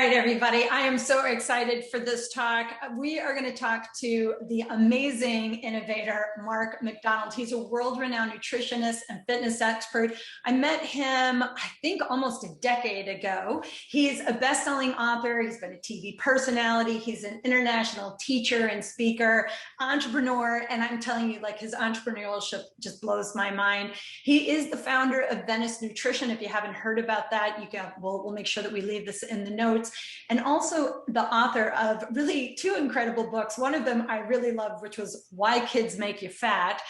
right, everybody. I am so excited for this talk. We are going to talk to the amazing innovator, Mark Macdonald. He's a world-renowned nutritionist and fitness expert. I met him, I think, almost a decade ago. He's a best-selling author. He's been a TV personality. He's an international teacher and speaker, entrepreneur. And I'm telling you, like, his entrepreneurship just blows my mind. He is the founder of Venice Nutrition. If you haven't heard about that, we'll make sure that we leave this in the notes. And also the author of really two incredible books. One of them I really loved, which was Why Kids Make You Fat,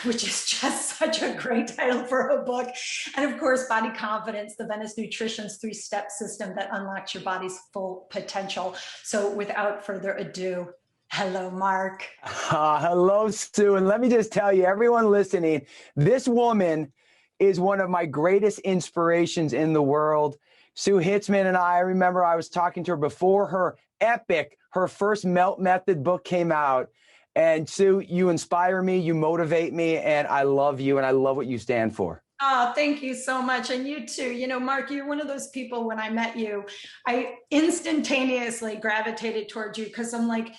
which is just such a great title for a book. And of course, Body Confidence, the Venice Nutrition's 3-step system that unlocks your body's full potential. So without further ado, hello, Mark. Hello, Sue. And let me just tell you, everyone listening, this woman is one of my greatest inspirations in the world. Sue Hitzman and I remember I was talking to her before her first Melt Method book came out. And Sue, you inspire me, you motivate me, and I love you, and I love what you stand for. Oh, thank you so much. And you too. You know, Mark, you're one of those people, when I met you, I instantaneously gravitated towards you because I'm like,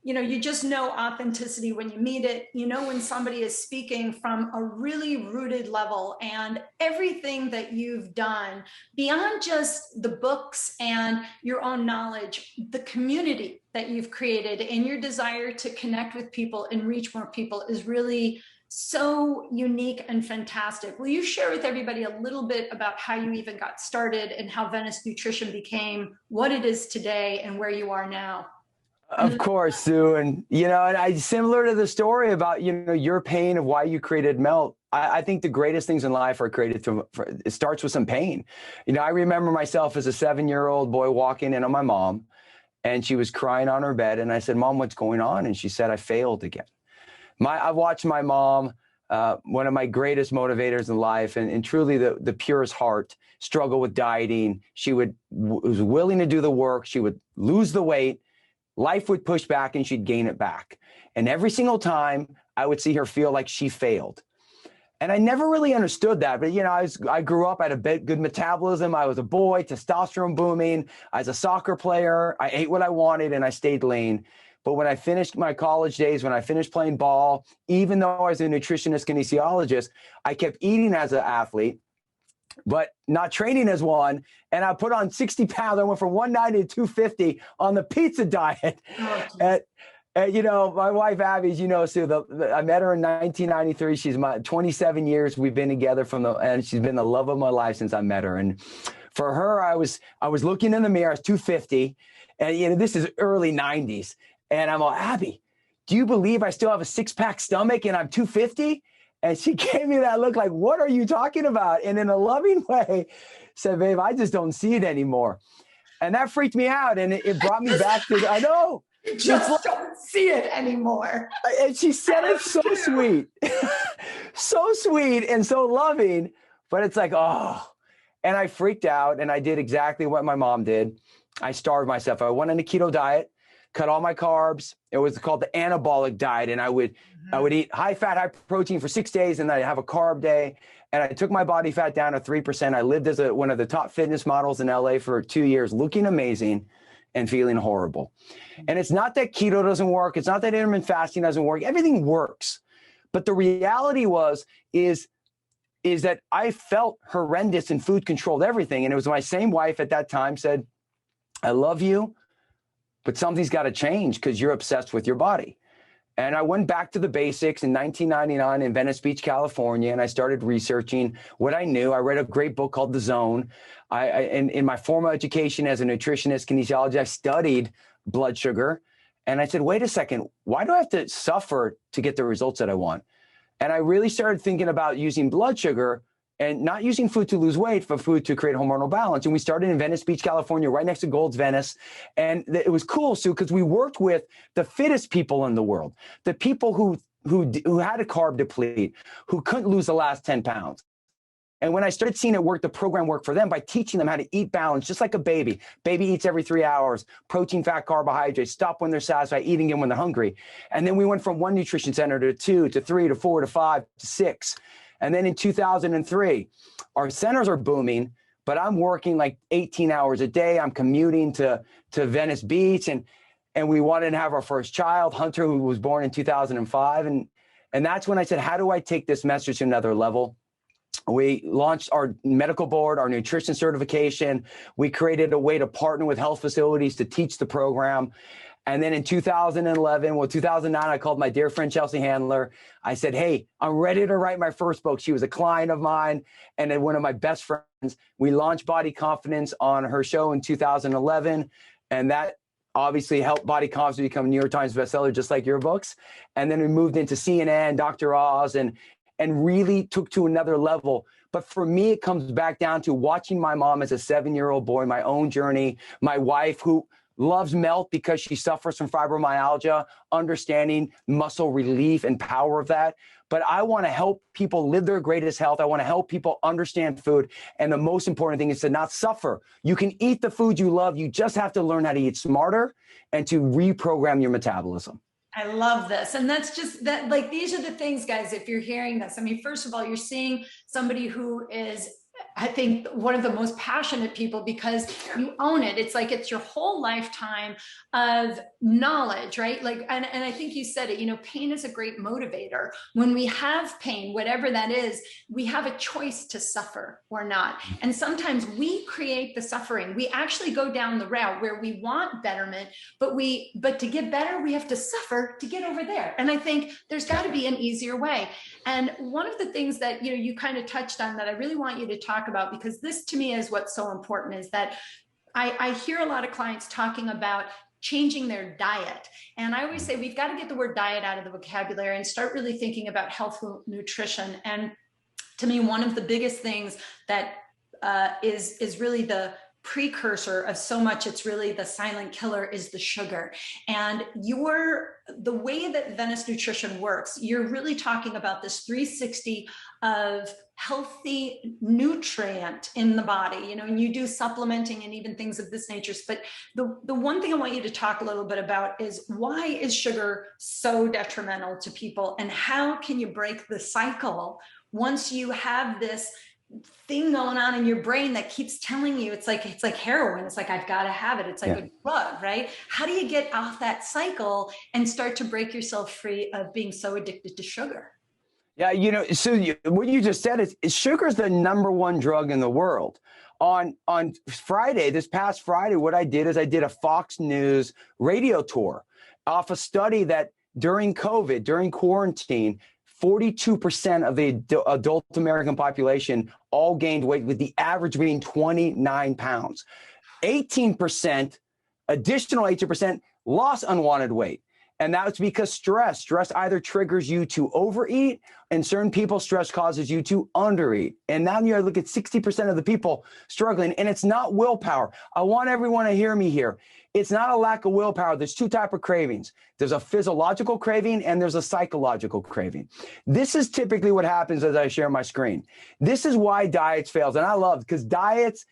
you know, you just know authenticity when you meet it. You know, when somebody is speaking from a really rooted level, and everything that you've done beyond just the books and your own knowledge, the community that you've created and your desire to connect with people and reach more people is really so unique and fantastic. Will you share with everybody a little bit about how you even got started and how Venice Nutrition became what it is today and where you are now? Of course, Sue. And, you know, and similar to the story about, you know, your pain of why you created Melt, I think the greatest things in life are created it starts with some pain. You know, I remember myself as a 7-year-old boy walking in on my mom, and she was crying on her bed. And I said, Mom, what's going on? And she said, I failed again. I've watched my mom, one of my greatest motivators in life, and truly the purest heart, struggle with dieting. She was willing to do the work. She would lose the weight. Life would push back and she'd gain it back. And every single time I would see her feel like she failed. And I never really understood that. But, you know, I grew up, I had a good metabolism. I was a boy, testosterone booming. I was a soccer player. I ate what I wanted and I stayed lean. But when I finished my college days, when I finished playing ball, even though I was a nutritionist, kinesiologist, I kept eating as an athlete, but not training as one. And I put on 60 pounds. I went from 190 to 250 on the pizza diet. And you know, my wife, Abby, you know, Sue, I met her in 1993. She's 27 years we've been together and she's been the love of my life since I met her. And for her, I was looking in the mirror, I was 250. And, you know, this is early 90s. And I'm all, Abby, do you believe I still have a 6-pack stomach and I'm 250? And she gave me that look like, what are you talking about? And in a loving way said, babe, I just don't see it anymore. And that freaked me out. And it brought me back to, I know. You just don't see it anymore. And she said it so sweet, so sweet and so loving. But it's like, oh, and I freaked out and I did exactly what my mom did. I starved myself. I went on a keto diet, cut all my carbs. It was called the anabolic diet. And I would eat high fat, high protein for 6 days, and then I'd have a carb day. And I took my body fat down to 3%. I lived as one of the top fitness models in LA for 2 years, looking amazing and feeling horrible. And it's not that keto doesn't work. It's not that intermittent fasting doesn't work. Everything works. But the reality is that I felt horrendous and food controlled everything. And it was my same wife at that time said, I love you, but something's got to change because you're obsessed with your body. And I went back to the basics in 1999 in Venice Beach, California, and I started researching what I knew. I read a great book called The Zone. In my formal education as a nutritionist, kinesiologist, I studied blood sugar. And I said, wait a second, why do I have to suffer to get the results that I want? And I really started thinking about using blood sugar and not using food to lose weight, but food to create hormonal balance. And we started in Venice Beach, California, right next to Gold's Venice. And it was cool, Sue, because we worked with the fittest people in the world, the people who had a carb deplete, who couldn't lose the last 10 pounds. And when I started seeing it work, the program worked for them by teaching them how to eat balanced, just like a baby. Baby eats every 3 hours, protein, fat, carbohydrates, stop when they're satisfied, eating again when they're hungry. And then we went from one nutrition center to 2 to 3 to 4 to 5 to 6. And then in 2003, our centers are booming. but I'm working like 18 hours a day. I'm commuting to Venice Beach, and we wanted to have our first child, Hunter, who was born in 2005. And that's when I said, how do I take this message to another level? We launched our medical board, our nutrition certification. We created a way to partner with health facilities to teach the program. And then in 2009, I called my dear friend, Chelsea Handler. I said, hey, I'm ready to write my first book. She was a client of mine and then one of my best friends. We launched Body Confidence on her show in 2011. And that obviously helped Body Confidence become a New York Times bestseller, just like your books. And then we moved into CNN, Dr. Oz, and really took to another level. But for me, it comes back down to watching my mom as a 7-year-old boy, my own journey, my wife who loves melt because she suffers from fibromyalgia, understanding muscle relief and power of that. But I want to help people live their greatest health. I want to help people understand food. And the most important thing is to not suffer. You can eat the food you love. You just have to learn how to eat smarter and to reprogram your metabolism. I love this. And that's just that, like, these are the things, guys, if you're hearing this, I mean, first of all, you're seeing somebody who is, I think, one of the most passionate people because you own it. It's like, it's your whole lifetime of knowledge, right? Like, and I think you said it, you know, pain is a great motivator. When we have pain, whatever that is, we have a choice to suffer or not. And sometimes we create the suffering. We actually go down the route where we want betterment, but to get better, we have to suffer to get over there. And I think there's got to be an easier way. And one of the things that, you know, you kind of touched on that I really want you to talk about, because this to me is what's so important, is that I hear a lot of clients talking about changing their diet. And I always say, we've got to get the word diet out of the vocabulary and start really thinking about healthful nutrition. And to me, one of the biggest things that is really the precursor of so much, it's really the silent killer, is the sugar. And the way that Venice Nutrition works, you're really talking about this 360 of healthy nutrient in the body, you know, and you do supplementing and even things of this nature. But the one thing I want you to talk a little bit about is, why is sugar so detrimental to people, and how can you break the cycle once you have this thing going on in your brain that keeps telling you, it's like heroin. It's like, I've got to have it. It's like a drug, right? How do you get off that cycle and start to break yourself free of being so addicted to sugar? Yeah, you know, so what you just said is sugar is the #1 drug in the world. On Friday, this past Friday, what I did is I did a Fox News radio tour off a study that during COVID, during quarantine, 42% of the adult American population all gained weight, with the average being 29 pounds. 18%, additional 18% lost unwanted weight. And that's because stress either triggers you to overeat, and certain people, stress causes you to undereat. And now you look at 60% of the people struggling, and it's not willpower. I want everyone to hear me here. It's not a lack of willpower. There's two types of cravings. There's a physiological craving and there's a psychological craving. This is typically what happens as I share my screen. This is why diets fails. And I love, because diets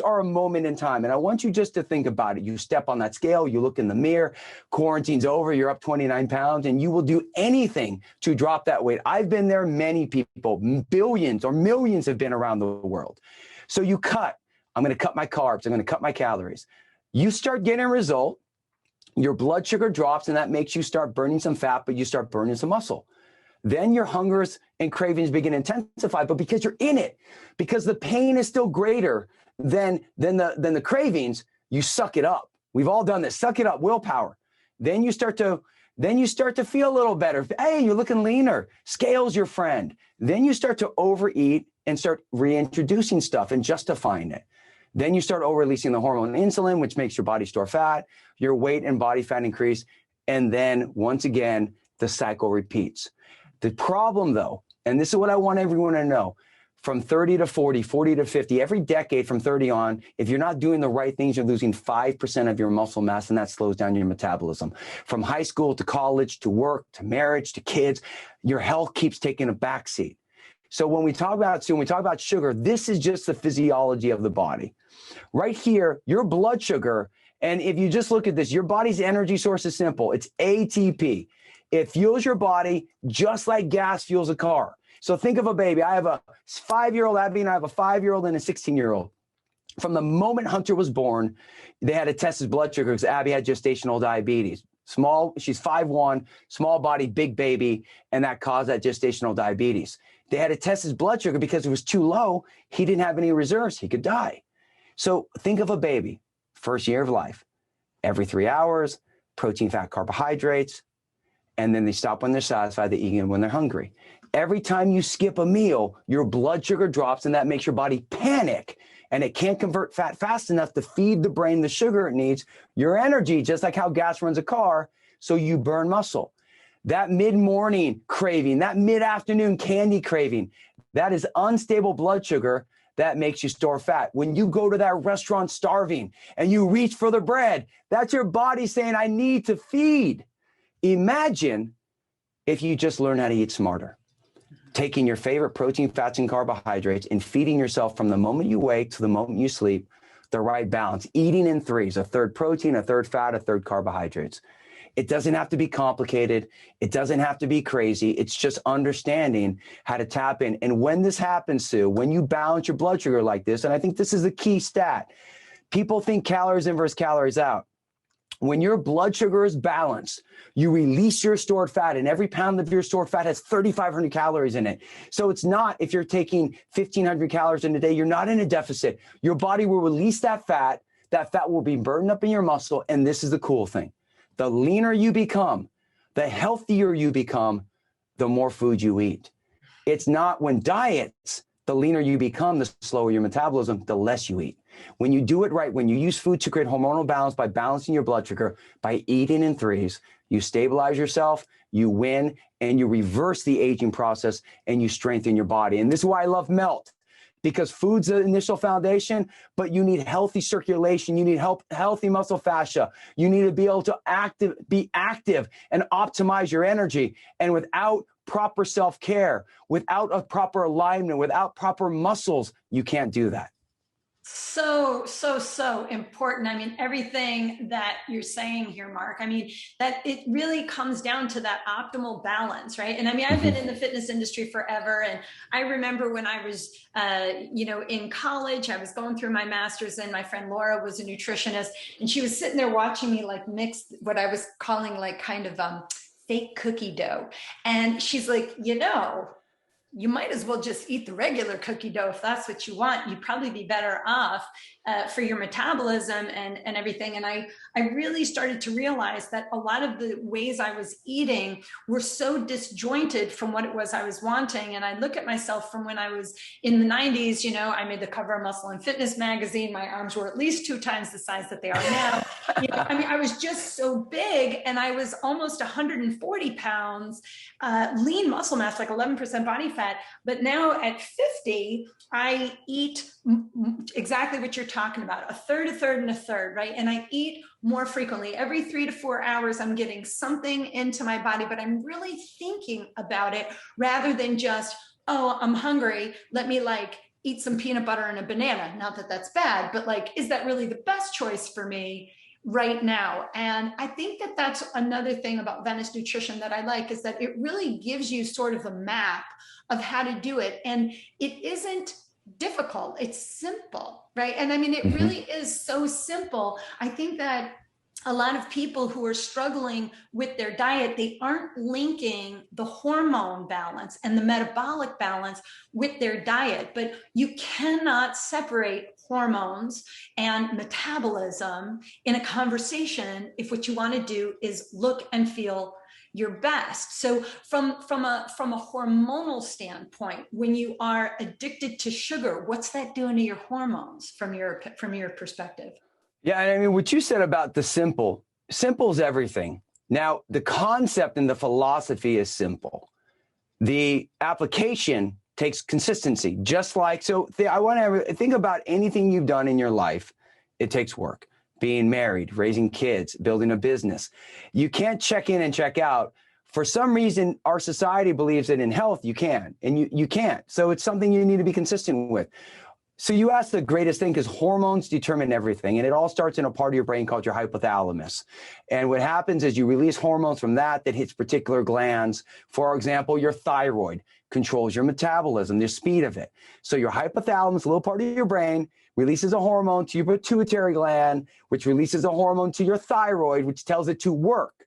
are a moment in time. And I want you just to think about it. You step on that scale, you look in the mirror, quarantine's over, you're up 29 pounds, and you will do anything to drop that weight. I've been there. Many people, billions or millions, have been around the world. So you cut. I'm going to cut my carbs. I'm going to cut my calories. You start getting a result. Your blood sugar drops, and that makes you start burning some fat, but you start burning some muscle. Then your hungers and cravings begin to intensify, but because you're in it, because the pain is still greater than the cravings, you suck it up. We've all done this. Suck it up, willpower. Then you start to feel a little better. Hey, you're looking leaner. Scale's your friend. Then you start to overeat and start reintroducing stuff and justifying it. Then you start over-releasing the hormone insulin, which makes your body store fat, your weight and body fat increase. And then once again, the cycle repeats. The problem though, and this is what I want everyone to know, from 30 to 40, 40 to 50, every decade from 30 on, if you're not doing the right things, you're losing 5% of your muscle mass, and that slows down your metabolism. From high school to college to work to marriage to kids, your health keeps taking a backseat. So when we talk about sugar, this is just the physiology of the body. Right here, your blood sugar, and if you just look at this, your body's energy source is simple. It's ATP. It fuels your body just like gas fuels a car. So think of a baby. I have a 5-year-old Abby, and I have a 5-year-old and a 16-year-old. From the moment Hunter was born, they had to test his blood sugar because Abby had gestational diabetes. Small, she's 5'1", small body, big baby, and that caused that gestational diabetes. They had to test his blood sugar because it was too low. He didn't have any reserves. He could die. So think of a baby, first year of life, every 3 hours, protein, fat, carbohydrates, and then they stop when they're satisfied, they eat when they're hungry. Every time you skip a meal, your blood sugar drops, and that makes your body panic, and it can't convert fat fast enough to feed the brain the sugar it needs, your energy, just like how gas runs a car, so you burn muscle. That mid-morning craving, that mid-afternoon candy craving, that is unstable blood sugar that makes you store fat. When you go to that restaurant starving and you reach for the bread, that's your body saying, I need to feed. Imagine if you just learn how to eat smarter, taking your favorite protein, fats, and carbohydrates and feeding yourself from the moment you wake to the moment you sleep, the right balance, eating in threes, a third protein, a third fat, a third carbohydrates. It doesn't have to be complicated. It doesn't have to be crazy. It's just understanding how to tap in. And when this happens, Sue, when you balance your blood sugar like this, and I think this is the key stat, people think calories in versus calories out. When your blood sugar is balanced, you release your stored fat, and every pound of your stored fat has 3,500 calories in it. So it's not, if you're taking 1,500 calories in a day, you're not in a deficit. Your body will release that fat will be burned up in your muscle, and this is the cool thing. The leaner you become, the healthier you become, the more food you eat. It's not when diets, the leaner you become, the slower your metabolism, the less you eat. When you do it right, when you use food to create hormonal balance by balancing your blood sugar, by eating in threes, you stabilize yourself, you win, and you reverse the aging process, and you strengthen your body. And this is why I love Melt, because food's the initial foundation, but you need healthy circulation. You need healthy muscle fascia. You need to be able to be active and optimize your energy. And without proper self-care, without a proper alignment, without proper muscles, you can't do that. So important. I mean, everything that you're saying here, Mark, I mean, that it really comes down to that optimal balance, right? And I mean, I've been in the fitness industry forever. And I remember when I was, in college, I was going through my master's, and my friend Laura was a nutritionist, and she was sitting there watching me like mix what I was calling like kind of fake cookie dough. And she's like, you might as well just eat the regular cookie dough if that's what you want. You'd probably be better off for your metabolism and everything. And I really started to realize that a lot of the ways I was eating were so disjointed from what it was I was wanting. And I look at myself from when I was in the 90s, I made the cover of Muscle and Fitness magazine. My arms were at least 2 times the size that they are now. I mean, I was just so big, and I was almost 140 pounds, lean muscle mass, like 11% body fat. But now at 50, I eat exactly what you're talking about, a third, and a third, right? And I eat more frequently. Every 3 to 4 hours, I'm getting something into my body, but I'm really thinking about it rather than just, oh, I'm hungry, let me eat some peanut butter and a banana. Not that that's bad, but is that really the best choice for me right now? And I think that that's another thing about Venice Nutrition that I like, is that it really gives you sort of a map of how to do it. And it isn't difficult, it's simple, right? And I mean, it really is so simple. I think that a lot of people who are struggling with their diet, they aren't linking the hormone balance and the metabolic balance with their diet. But you cannot separate hormones and metabolism in a conversation if what you want to do is look and feel your best. So from a hormonal standpoint, when you are addicted to sugar, what's that doing to your hormones from your perspective? Yeah, I mean, what you said about the simple is everything. Now, the concept and the philosophy is simple. The application takes consistency, just like, I want to think about anything you've done in your life. It takes work. Being married, raising kids, building a business. You can't check in and check out. For some reason, our society believes that in health, you can, and you can't. So it's something you need to be consistent with. So you asked the greatest thing, because hormones determine everything, and it all starts in a part of your brain called your hypothalamus. And what happens is you release hormones from that hits particular glands. For example, your thyroid controls your metabolism, the speed of it. So your hypothalamus, a little part of your brain, releases a hormone to your pituitary gland, which releases a hormone to your thyroid, which tells it to work.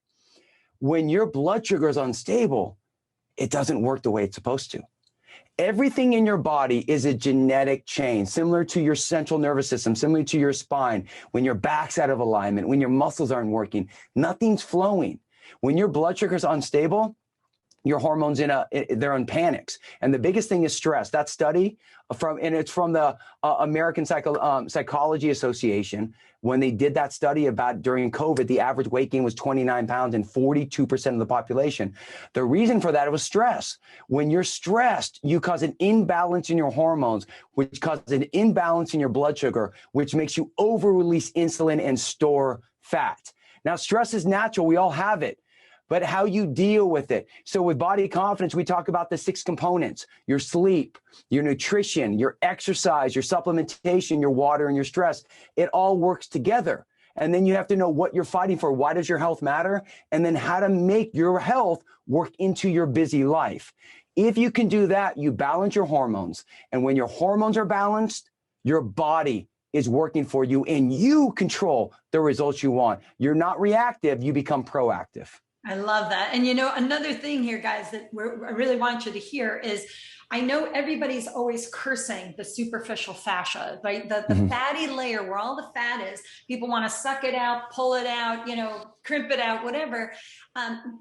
When your blood sugar is unstable, it doesn't work the way it's supposed to. Everything in your body is a genetic change, similar to your central nervous system, similar to your spine. When your back's out of alignment, when your muscles aren't working, nothing's flowing. When your blood sugar is unstable, your hormones they're in panics. And the biggest thing is stress. That study it's from the American Psychology Association. When they did that study about during COVID, the average weight gain was 29 pounds in 42% of the population. The reason for that was stress. When you're stressed, you cause an imbalance in your hormones, which causes an imbalance in your blood sugar, which makes you over-release insulin and store fat. Now, stress is natural. We all have it. But how you deal with it. So with body confidence, we talk about the 6 components: your sleep, your nutrition, your exercise, your supplementation, your water, and your stress. It all works together. And then you have to know what you're fighting for. Why does your health matter? And then how to make your health work into your busy life. If you can do that, you balance your hormones. And when your hormones are balanced, your body is working for you and you control the results you want. You're not reactive, you become proactive. I love that. And another thing here, guys, that I really want you to hear is, I know everybody's always cursing the superficial fascia, right? The fatty layer where all the fat is. People want to suck it out, pull it out, crimp it out, whatever.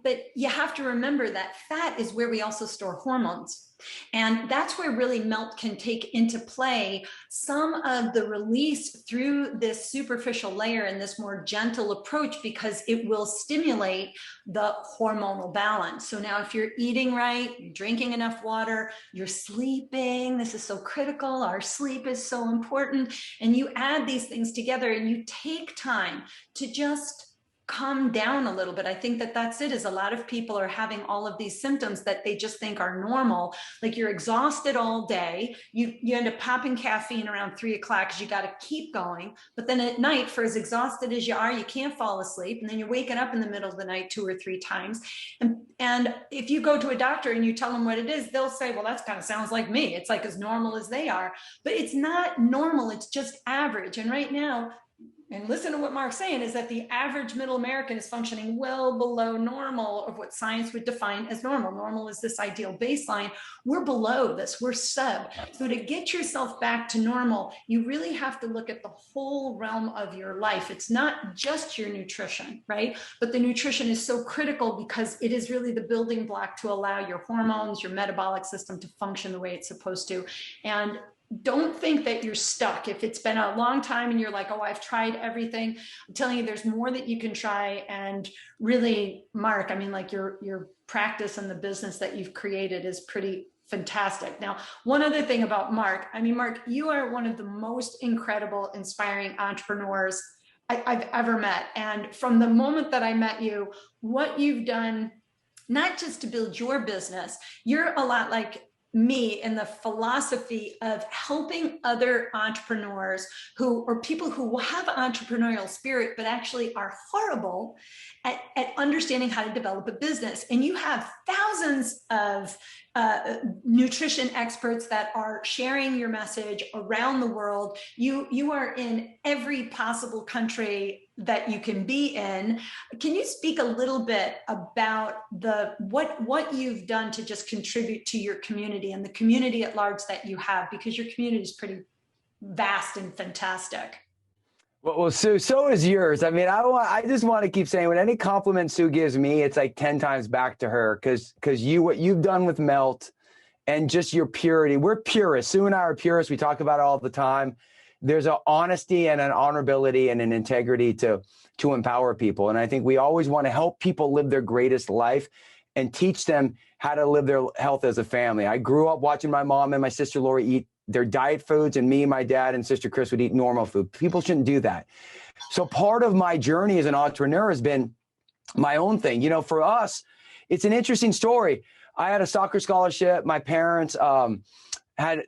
But you have to remember that fat is where we also store hormones. And that's where really melt can take into play some of the release through this superficial layer and this more gentle approach, because it will stimulate the hormonal balance. So now if you're eating right, you're drinking enough water, you're sleeping, this is so critical. Our sleep is so important. And you add these things together and you take time to just calm down a little bit. I think that's it, is a lot of people are having all of these symptoms that they just think are normal. Like you're exhausted all day. You end up popping caffeine around 3 o'clock because you got to keep going. But then at night, for as exhausted as you are, you can't fall asleep. And then you're waking up in the middle of the night 2 or 3 times. And if you go to a doctor and you tell them what it is, they'll say, well, that kind of sounds like me. It's like as normal as they are. But it's not normal. It's just average. And right now, and listen to what Mark's saying, is that the average middle American is functioning well below normal of what science would define as normal. Normal is this ideal baseline. We're below this, we're sub. So to get yourself back to normal, you really have to look at the whole realm of your life. It's not just your nutrition, right? But the nutrition is so critical because it is really the building block to allow your hormones, your metabolic system to function the way it's supposed to. And don't think that you're stuck. If it's been a long time and you're like, oh, I've tried everything, I'm telling you, there's more that you can try. And really, Mark, I mean, like your practice and the business that you've created is pretty fantastic. Now, one other thing about Mark, I mean, Mark, you are one of the most incredible, inspiring entrepreneurs I've ever met. And from the moment that I met you, what you've done, not just to build your business, you're a lot like me in the philosophy of helping other entrepreneurs or people who have entrepreneurial spirit, but actually are horrible at understanding how to develop a business. And you have thousands of nutrition experts that are sharing your message around the world. You are in every possible country that you can be in. Can you speak a little bit about what you've done to just contribute to your community and the community at large that you have, because your community is pretty vast and fantastic? Well, Sue, so is yours. I mean, I just want to keep saying, when any compliment Sue gives me, it's like 10 times back to her, because what you've done with Melt and just your purity. We're purists. Sue and I are purists. We talk about it all the time. There's an honesty and an honorability and an integrity to empower people. And I think we always want to help people live their greatest life and teach them how to live their health as a family. I grew up watching my mom and my sister Lori eat their diet foods, and me, my dad, and sister Chris would eat normal food. People shouldn't do that. So part of my journey as an entrepreneur has been my own thing. You know, for us, it's an interesting story. I had a soccer scholarship. My parents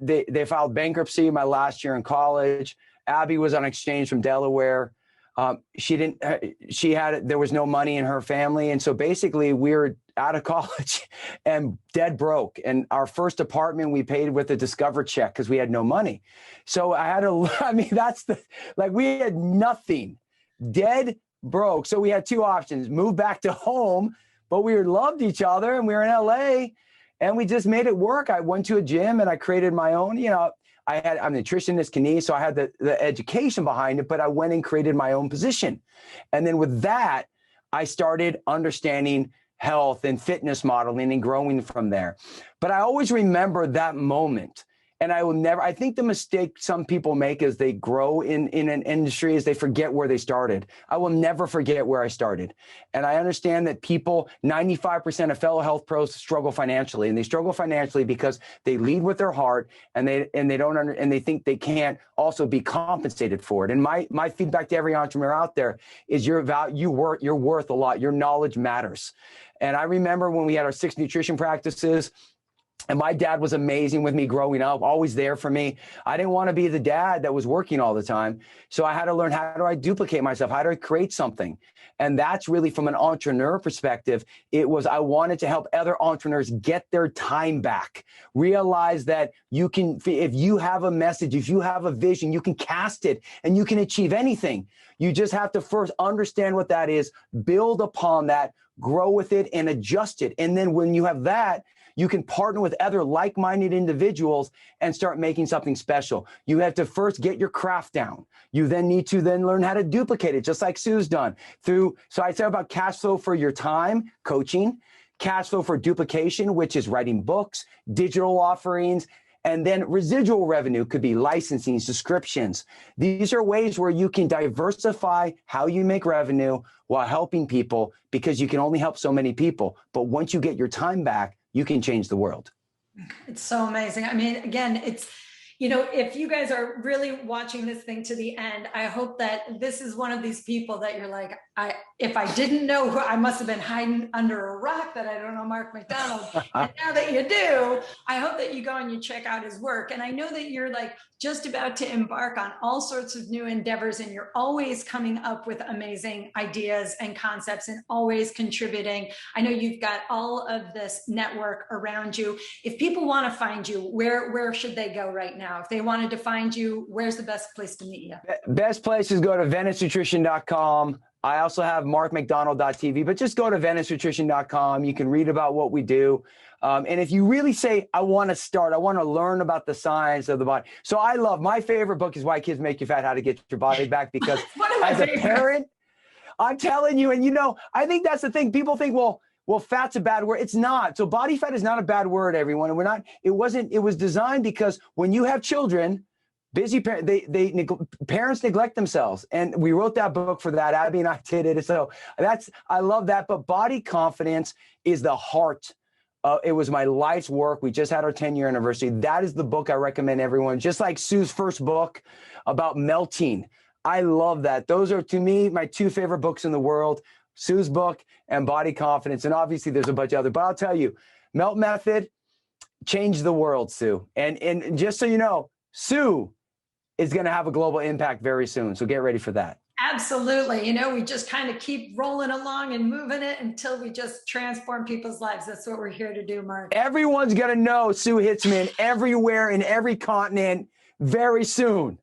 they filed bankruptcy my last year in college. Abby was on exchange from Delaware. There was no money in her family. And so basically we were out of college and dead broke. And our first apartment we paid with a Discover check because we had no money. So we had nothing, dead broke. So we had two options: move back to home, but we loved each other and we were in LA and we just made it work. I went to a gym and I created my own, I'm a nutritionist, Kine, so I had the education behind it, but I went and created my own position. And then with that, I started understanding health and fitness modeling and growing from there. But I always remember that moment. And I think the mistake some people make as they grow in an industry is they forget where they started. I will never forget where I started. And I understand that 95% of fellow health pros struggle financially, and they struggle financially because they lead with their heart and they think they can't also be compensated for it. And my feedback to every entrepreneur out there is you're worth a lot. Your knowledge matters. And I remember when we had our 6 nutrition practices, and my dad was amazing with me growing up, always there for me. I didn't want to be the dad that was working all the time. So I had to learn, how do I duplicate myself? How do I create something? And that's really, from an entrepreneur perspective, I wanted to help other entrepreneurs get their time back. Realize that you can, if you have a message, if you have a vision, you can cast it and you can achieve anything. You just have to first understand what that is, build upon that, grow with it, and adjust it. And then when you have that, you can partner with other like-minded individuals and start making something special. You have to first get your craft down. You then need to learn how to duplicate it, just like Sue's done. So I said about cash flow for your time, coaching, cash flow for duplication, which is writing books, digital offerings, and then residual revenue could be licensing, subscriptions. These are ways where you can diversify how you make revenue while helping people, because you can only help so many people. But once you get your time back, you can change the world. It's so amazing. I mean, again, it's, if you guys are really watching this thing to the end, I hope that this is one of these people that you're like, if I didn't know who, I must have been hiding under a rock that I don't know Mark Macdonald. And now that you do, I hope that you go and you check out his work. And I know that you're just about to embark on all sorts of new endeavors, and you're always coming up with amazing ideas and concepts and always contributing. I know you've got all of this network around you. If people want to find you, where should they go right now? If they wanted to find you, where's the best place to meet you? Best place is go to venicenutrition.com. I also have markmcdonald.tv, but just go to venicenutrition.com. You can read about what we do. And if you really say, I want to learn about the science of the body. So my favorite book is Why Kids Make You Fat, How to Get Your Body Back, because as a parent, I'm telling you, and I think that's the thing. People think, well, fat's a bad word. It's not. So body fat is not a bad word, everyone. And it was designed because when you have children, busy parents neglect themselves. And we wrote that book for that. Abby and I did it. So I love that. But body confidence is the heart. It was my life's work. We just had our 10-year anniversary. That is the book I recommend everyone. Just like Sue's first book about melting. I love that. Those are, to me, my 2 favorite books in the world, Sue's book and Body Confidence. And obviously there's a bunch of other, but I'll tell you, Melt Method changed the world, Sue. And just so you know, Sue is going to have a global impact very soon. So get ready for that. Absolutely. We just kind of keep rolling along and moving it until we just transform people's lives. That's what we're here to do, Mark. Everyone's going to know Sue Hitzman everywhere in every continent very soon.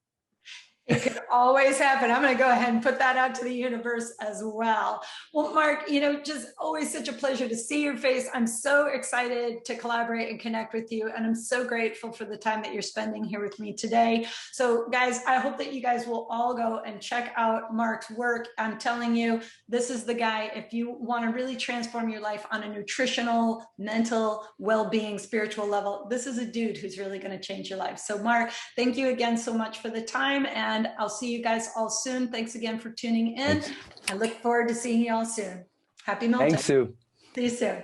It could always happen. I'm going to go ahead and put that out to the universe as well. Well, Mark, just always such a pleasure to see your face. I'm so excited to collaborate and connect with you. And I'm so grateful for the time that you're spending here with me today. So guys, I hope that you guys will all go and check out Mark's work. I'm telling you, this is the guy. If you want to really transform your life on a nutritional, mental, well-being, spiritual level, this is a dude who's really going to change your life. So Mark, thank you again so much for the time. And I'll see you guys all soon. Thanks again for tuning in. Thanks. I look forward to seeing you all soon. Happy melting. Thanks, Sue. See you soon.